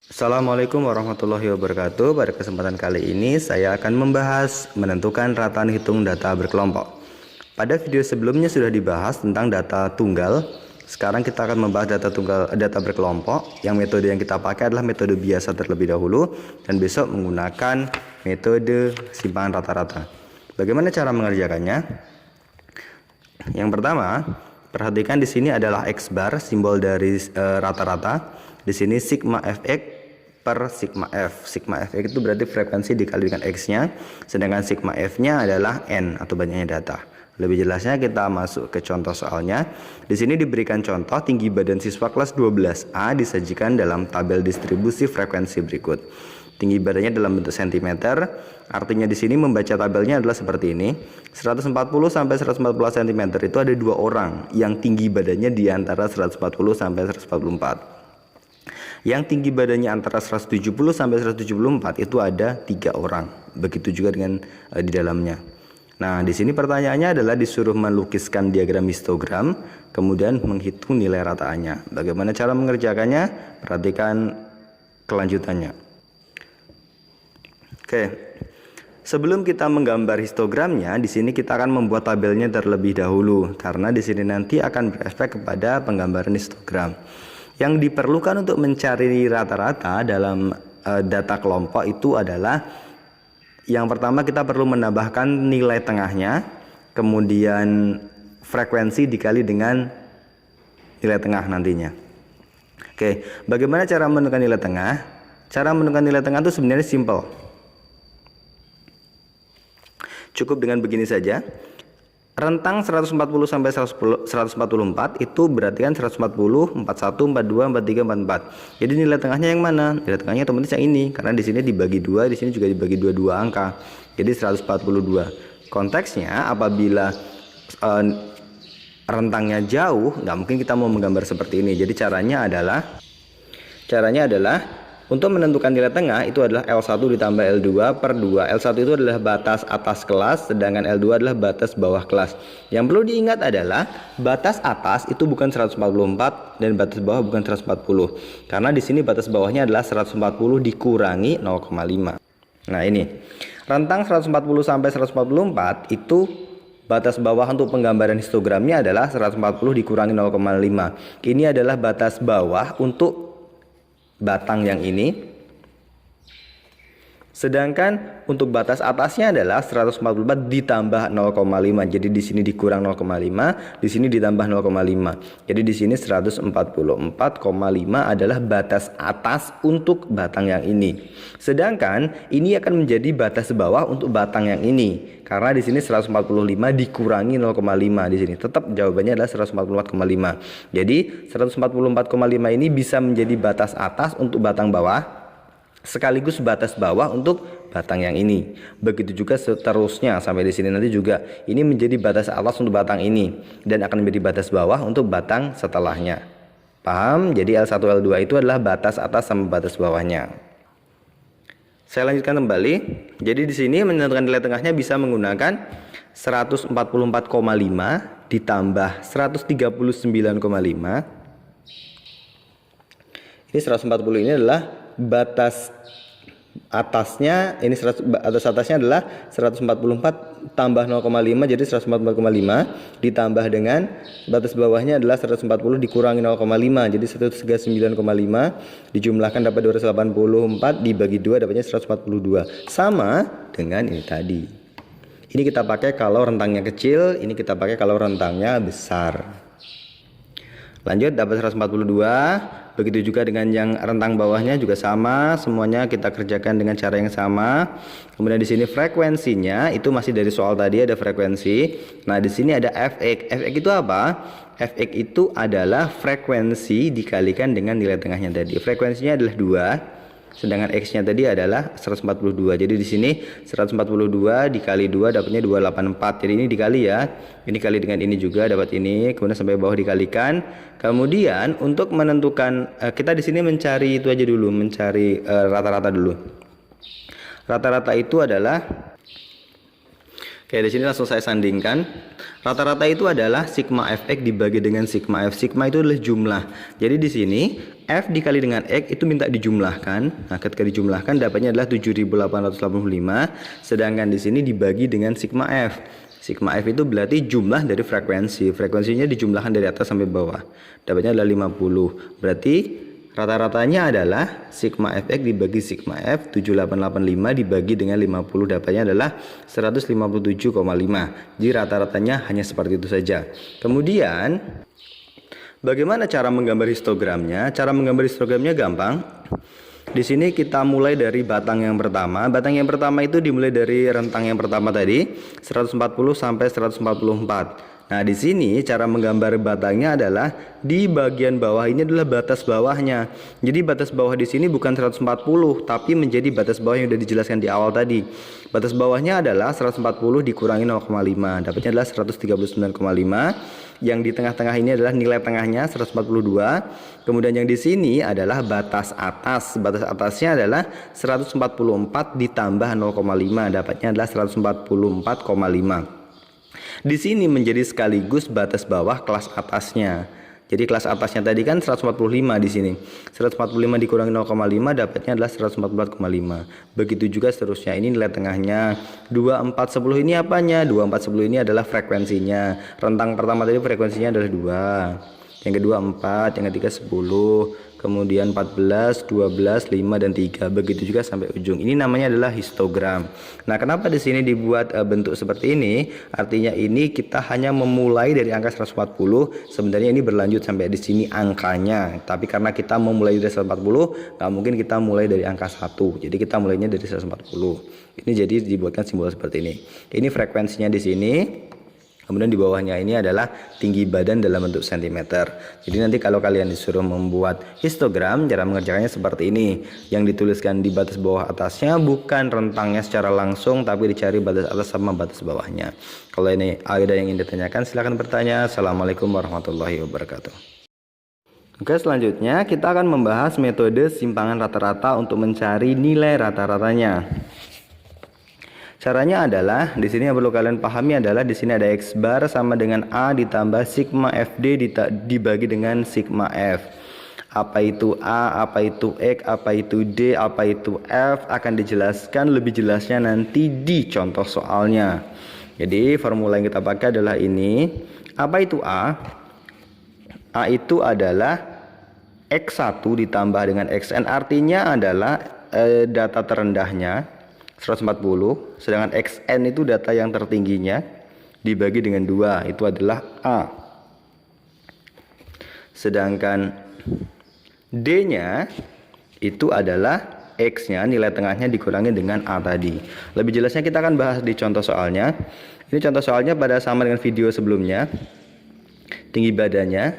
Assalamualaikum warahmatullahi wabarakatuh. Pada kesempatan kali ini saya akan membahas menentukan rataan hitung data berkelompok. Pada video sebelumnya sudah dibahas tentang data tunggal. Sekarang kita akan membahas data berkelompok. Yang metode yang kita pakai adalah metode biasa terlebih dahulu, dan besok menggunakan metode simpangan rata-rata. Bagaimana cara mengerjakannya? Yang pertama, perhatikan di sini adalah X bar, simbol dari rata-rata. Di sini sigma fx per sigma f. Sigma fx itu berarti frekuensi dikali dengan x-nya, sedangkan sigma f-nya adalah n atau banyaknya data. Lebih jelasnya kita masuk ke contoh soalnya. Di sini diberikan contoh tinggi badan siswa kelas 12A disajikan dalam tabel distribusi frekuensi berikut. Tinggi badannya dalam bentuk cm. Artinya di sini membaca tabelnya adalah seperti ini. 140 sampai 140 cm itu ada dua orang yang tinggi badannya di antara 140 sampai 144. Yang tinggi badannya antara 170 sampai 174 itu ada 3 orang. Begitu juga dengan di dalamnya. Nah, di sini pertanyaannya adalah disuruh melukiskan diagram histogram, kemudian menghitung nilai rataannya. Bagaimana cara mengerjakannya? Perhatikan kelanjutannya. Oke. Sebelum kita menggambar histogramnya, di sini kita akan membuat tabelnya terlebih dahulu, karena di sini nanti akan berefek kepada penggambaran histogram. Yang diperlukan untuk mencari rata-rata dalam data kelompok itu adalah yang pertama kita perlu menambahkan nilai tengahnya, kemudian frekuensi dikali dengan nilai tengah nantinya. Oke, bagaimana cara menentukan nilai tengah? Cara menentukan nilai tengah itu sebenarnya simple. Cukup dengan begini saja. Rentang 140 sampai 144 itu berarti kan 140, 41, 42, 43, 44. Jadi nilai tengahnya yang mana? Nilai tengahnya otomatis yang ini, karena di sini dibagi 2, di sini juga dibagi 22 angka. Jadi 142. Konteksnya apabila rentangnya jauh, nggak mungkin kita mau menggambar seperti ini. Jadi caranya adalah untuk menentukan nilai tengah itu adalah L1 ditambah L2 per 2. L1 itu adalah batas atas kelas, sedangkan L2 adalah batas bawah kelas. Yang perlu diingat adalah batas atas itu bukan 144 dan batas bawah bukan 140. Karena di sini batas bawahnya adalah 140 dikurangi 0,5. Nah, ini. Rentang 140 sampai 144 itu batas bawah untuk penggambaran histogramnya adalah 140 dikurangi 0,5. Ini adalah batas bawah untuk batang yang ini, sedangkan untuk batas atasnya adalah 144 ditambah 0,5. Jadi di sini dikurang 0,5, di sini ditambah 0,5. Jadi di sini 144,5 adalah batas atas untuk batang yang ini. Sedangkan ini akan menjadi batas bawah untuk batang yang ini. Karena di sini 145 dikurangi 0,5 di sini. Tetap jawabannya adalah 144,5. Jadi 144,5 ini bisa menjadi batas atas untuk batang bawah, sekaligus batas bawah untuk batang yang ini. Begitu juga seterusnya sampai di sini nanti juga ini menjadi batas atas untuk batang ini dan akan menjadi batas bawah untuk batang setelahnya. Paham? Jadi L1 L2 itu adalah batas atas sama batas bawahnya. Saya lanjutkan kembali. Jadi di sini menentukan nilai tengahnya bisa menggunakan 144,5 ditambah 139,5. Ini 140 ini adalah batas atasnya, ini batas atasnya adalah 144 tambah 0,5 jadi 144,5 ditambah dengan batas bawahnya adalah 140 dikurangi 0,5 jadi 139,5 dijumlahkan dapat 284 dibagi 2 dapatnya 142, sama dengan ini tadi. Ini kita pakai kalau rentangnya kecil, ini kita pakai kalau rentangnya besar. Lanjut, dapat 142. Begitu juga dengan yang rentang bawahnya juga sama, semuanya kita kerjakan dengan cara yang sama. Kemudian di sini frekuensinya itu masih dari soal tadi, ada frekuensi. Nah, di sini ada fx. Fx itu apa? Fx itu adalah frekuensi dikalikan dengan nilai tengahnya tadi. Frekuensinya adalah 2. Sedangkan X-nya tadi adalah 142. Jadi di sini 142 dikali 2 dapatnya 284. Jadi ini dikali ya. Ini kali dengan ini juga dapat ini. Kemudian sampai bawah dikalikan. Kemudian untuk menentukan kita di sini mencari itu aja dulu, mencari rata-rata dulu. Rata-rata itu adalah Oke, di sini langsung saya sandingkan. Rata-rata itu adalah sigma fx dibagi dengan sigma f. Sigma itu adalah jumlah. Jadi di sini f dikali dengan x itu minta dijumlahkan. Nah, ketika dijumlahkan dapatnya adalah 7.885. Sedangkan di sini dibagi dengan sigma f. Sigma f itu berarti jumlah dari frekuensi. Frekuensinya dijumlahkan dari atas sampai bawah. Dapatnya adalah 50. Berarti rata-ratanya adalah sigma fx dibagi sigma f, 7885 dibagi dengan 50, dapatnya adalah 157,5. Jadi rata-ratanya hanya seperti itu saja. Kemudian bagaimana cara menggambar histogramnya? Cara menggambar histogramnya gampang. Di sini kita mulai dari batang yang pertama. Batang yang pertama itu dimulai dari rentang yang pertama tadi, 140 sampai 144. Nah, di sini cara menggambar batangnya adalah di bagian bawah ini adalah batas bawahnya. Jadi batas bawah di sini bukan 140, tapi menjadi batas bawah yang sudah dijelaskan di awal tadi. Batas bawahnya adalah 140 dikurangi 0,5, dapatnya adalah 139,5. Yang di tengah-tengah ini adalah nilai tengahnya 142. Kemudian yang di sini adalah batas atas. Batas atasnya adalah 144 ditambah 0,5, dapatnya adalah 144,5. Di sini menjadi sekaligus batas bawah kelas atasnya. Jadi kelas atasnya tadi kan 145 di sini. 145 dikurangi 0,5 dapatnya adalah 144,5. Begitu juga seterusnya. Ini nilai tengahnya. 2410 ini apanya? 2410 ini adalah frekuensinya. Rentang pertama tadi frekuensinya adalah 2. Yang kedua 4, yang ketiga 10. Kemudian 14, 12, 5 dan 3. Begitu juga sampai ujung. Ini namanya adalah histogram. Nah, kenapa di sini dibuat bentuk seperti ini? Artinya ini kita hanya memulai dari angka 140. Sebenarnya ini berlanjut sampai di sini angkanya. Tapi karena kita memulai dari 140, nggak mungkin kita mulai dari angka 1. Jadi kita mulainya dari 140. Ini jadi dibuatkan simbol seperti ini. Ini frekuensinya di sini. Kemudian di bawahnya ini adalah tinggi badan dalam bentuk cm. Jadi nanti kalau kalian disuruh membuat histogram, cara mengerjakannya seperti ini. Yang dituliskan di batas bawah atasnya bukan rentangnya secara langsung, tapi dicari batas atas sama batas bawahnya. Kalau ini ada yang ingin ditanyakan, silahkan bertanya. Assalamualaikum warahmatullahi wabarakatuh. Oke, selanjutnya kita akan membahas metode simpangan rata-rata untuk mencari nilai rata-ratanya. Caranya adalah di sini yang perlu kalian pahami adalah di sini ada X bar sama dengan A ditambah sigma FD dibagi dengan sigma F. Apa itu A, apa itu X, apa itu D, apa itu F akan dijelaskan lebih jelasnya nanti di contoh soalnya. Jadi formula yang kita pakai adalah ini. Apa itu A? A itu adalah X1 ditambah dengan XN, artinya adalah data terendahnya 140, sedangkan XN itu data yang tertingginya dibagi dengan 2, itu adalah A. Sedangkan D-nya itu adalah X-nya, nilai tengahnya dikurangi dengan A tadi. Lebih jelasnya kita akan bahas di contoh soalnya. Ini contoh soalnya pada sama dengan video sebelumnya. Tinggi badannya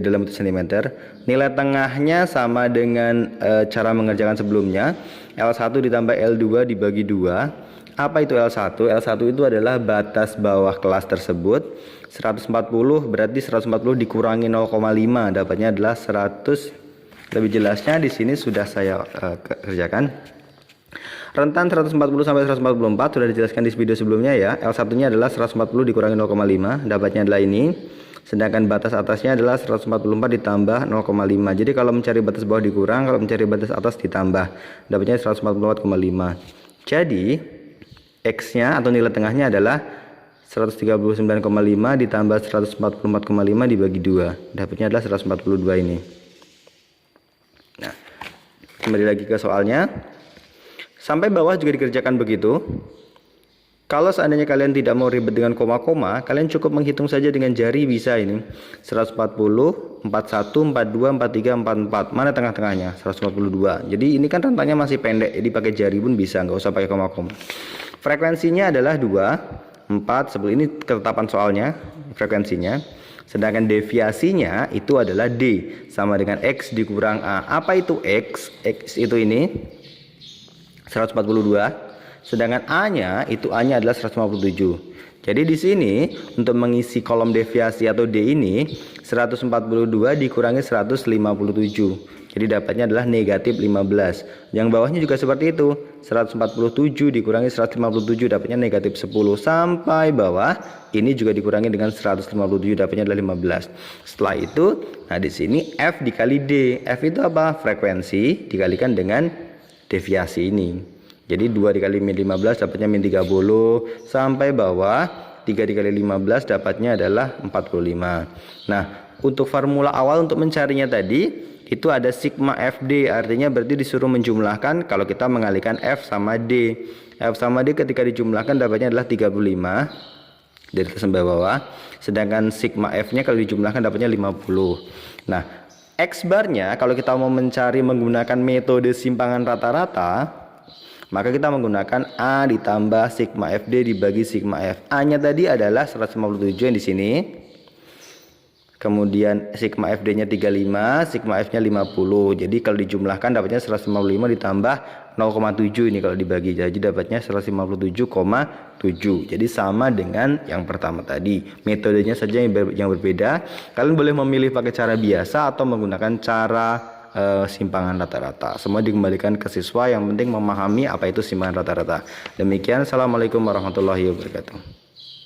dalam bentuk cm, nilai tengahnya sama dengan cara mengerjakan sebelumnya, L1 ditambah L2 dibagi 2. Apa itu L1? L1 itu adalah batas bawah kelas tersebut. 140 berarti 140 dikurangi 0,5, dapatnya adalah 100. Lebih jelasnya di sini sudah saya kerjakan. Rentan 140 sampai 144 sudah dijelaskan di video sebelumnya ya. L1-nya adalah 140 dikurangi 0,5, dapatnya adalah ini. Sedangkan batas atasnya adalah 144 ditambah 0,5. Jadi kalau mencari batas bawah dikurang, kalau mencari batas atas ditambah. Dapatnya 144,5. Jadi X-nya atau nilai tengahnya adalah 139,5 ditambah 144,5 dibagi 2. Dapatnya adalah 142 ini. Nah, kembali lagi ke soalnya. Sampai bawah juga dikerjakan begitu. Kalau seandainya kalian tidak mau ribet dengan koma-koma, kalian cukup menghitung saja dengan jari bisa ini. 140, 41, 42, 43, 44. Mana tengah-tengahnya? 142. Jadi ini kan rentangnya masih pendek, jadi pakai jari pun bisa, nggak usah pakai koma-koma. Frekuensinya adalah 2, 4, 10. Ini ketetapan soalnya, frekuensinya. Sedangkan deviasinya itu adalah D, sama dengan X dikurang A. Apa itu X? X itu ini 142. Sedangkan A-nya itu A-nya adalah 157. Jadi di sini untuk mengisi kolom deviasi atau D ini 142 dikurangi 157. Jadi dapatnya adalah negatif 15. Yang bawahnya juga seperti itu. 147 dikurangi 157 dapatnya negatif 10. Sampai bawah ini juga dikurangi dengan 157 dapatnya adalah 15. Setelah itu, nah di sini F dikali D. F itu apa? Frekuensi dikalikan dengan deviasi ini. Jadi 2 dikali min 15 dapatnya min 30. Sampai bawah 3 dikali 15 dapatnya adalah 45. Nah, untuk formula awal untuk mencarinya tadi itu ada sigma FD, artinya berarti disuruh menjumlahkan kalau kita mengalihkan F sama D. F sama D ketika dijumlahkan dapatnya adalah 35 dari atas sampai bawah. Sedangkan sigma F-nya kalau dijumlahkan dapatnya 50. Nah, X barnya kalau kita mau mencari menggunakan metode simpangan rata-rata, maka kita menggunakan A ditambah sigma FD dibagi sigma F. A-nya tadi adalah 157 yang di sini. Kemudian sigma FD-nya 35, sigma F-nya 50. Jadi kalau dijumlahkan dapatnya 155 ditambah 0,7 ini kalau dibagi. Jadi dapatnya 157,7. Jadi sama dengan yang pertama tadi. Metodenya saja yang berbeda. Kalian boleh memilih pakai cara biasa atau menggunakan cara simpangan rata-rata. Semua dikembalikan ke siswa, yang penting memahami apa itu simpangan rata-rata. Demikian, assalamualaikum warahmatullahi wabarakatuh.